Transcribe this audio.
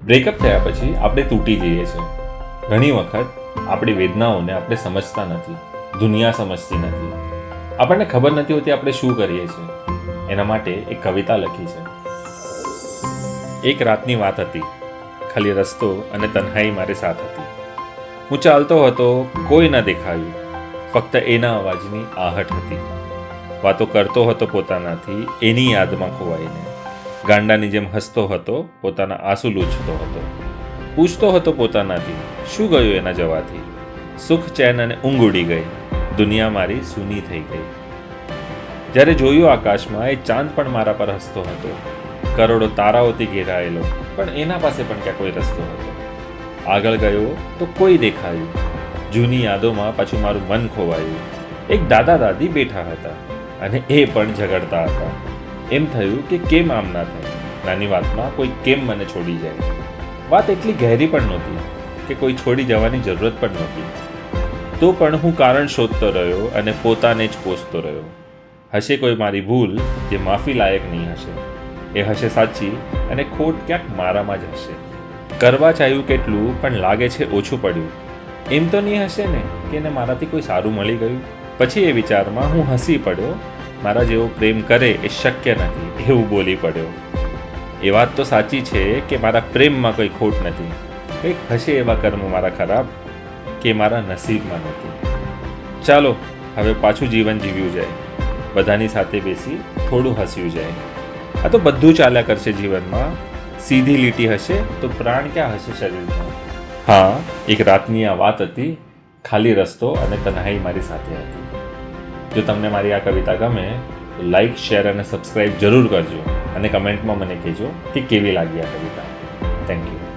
Breakup થયા પછી આપણે તૂટી જઈએ છીએ. ઘણી વખત આપણી વેદનાઓને આપણે સમજતા નથી, દુનિયા સમજતી નથી, આપણને ખબર નથી હોતી આપણે શું કરીએ છીએ. એના માટે એક કવિતા લખી છે. એક રાતની વાત હતી, ખાલી રસ્તો અને તન્હાઈ મારી સાથ હતી. હું ચાલતો હતો, કોઈ ન દેખાયું, ફક્ત એના અવાજની આહટ હતી. વાતો કરતો હતો પોતાનાથી, એની યાદમાં ખોવાઈને. ગાંડાની જેમ હસતો હતો, પોતાના આંસુ લૂછતો હતો. પૂછતો હતો પોતાનાથી, શું ગયું એના જવાથી? સુખ, ચેન અને ઊંઘ ઉડી ગઈ, દુનિયા મારી સૂની થઈ ગઈ. જ્યારે જોયું આકાશમાં, એ ચાંદ પણ મારા પર હસતો હતો. કરોડો તારાઓથી ઘેરાયેલો, પણ એના પાસે પણ ક્યાં કોઈ રસ્તો હતો. આગળ ગયો તો કોઈ દેખાયું, જૂની યાદોમાં પાછું મારું મન ખોવાયું. એક દાદા દાદી બેઠા હતા અને એ પણ ઝઘડતા હતા. એમ થયું કે કેમ આમ ના થાય, નાની વાતમાં કોઈ કેમ મને છોડી જાય. વાત એટલી ગહેરી પણ નહોતી કે કોઈ છોડી જવાની જરૂરત પણ નહોતી. તો પણ હું કારણ શોધતો રહ્યો અને પોતાને જ કોસતો રહ્યો. હશે કોઈ મારી ભૂલ જે માફી લાયક નહીં હશે. એ હશે સાચી અને ખોટ ક્યાંક મારામાં જ હશે. કરવા ચાહ્યું કેટલું પણ લાગે છે ઓછું પડ્યું. એમ તો નહીં હશે ને કે એને મારાથી કોઈ સારું મળી ગયું. પછી એ વિચારમાં હું હસી પડ્યો. મારા જેવો પ્રેમ કરે એ શક્ય નથી એવું બોલી પડ્યો. એ વાત તો સાચી છે કે મારા પ્રેમમાં કોઈ ખોટ નથી. કંઈક હશે એવા કર્મ મારા ખરાબ કે મારા નસીબમાં નથી. ચાલો હવે પાછું જીવન જીવ્યું જાય, બધાની સાથે બેસી થોડું હસ્યું જાય. આ તો બધું ચાલ્યા કરશે જીવનમાં. સીધી લીટી હશે તો પ્રાણ ક્યાં હશે શરીરમાં. હા, એક રાતની આ વાત હતી, ખાલી રસ્તો અને તન્હાઈ મારી સાથે હતી. જો તમને મારી આ કવિતા ગમે તો લાઈક, શેર અને સબસ્ક્રાઈબ જરૂર કરજો અને કમેન્ટમાં મને કહેજો કે કેવી લાગી આ કવિતા. Thank you.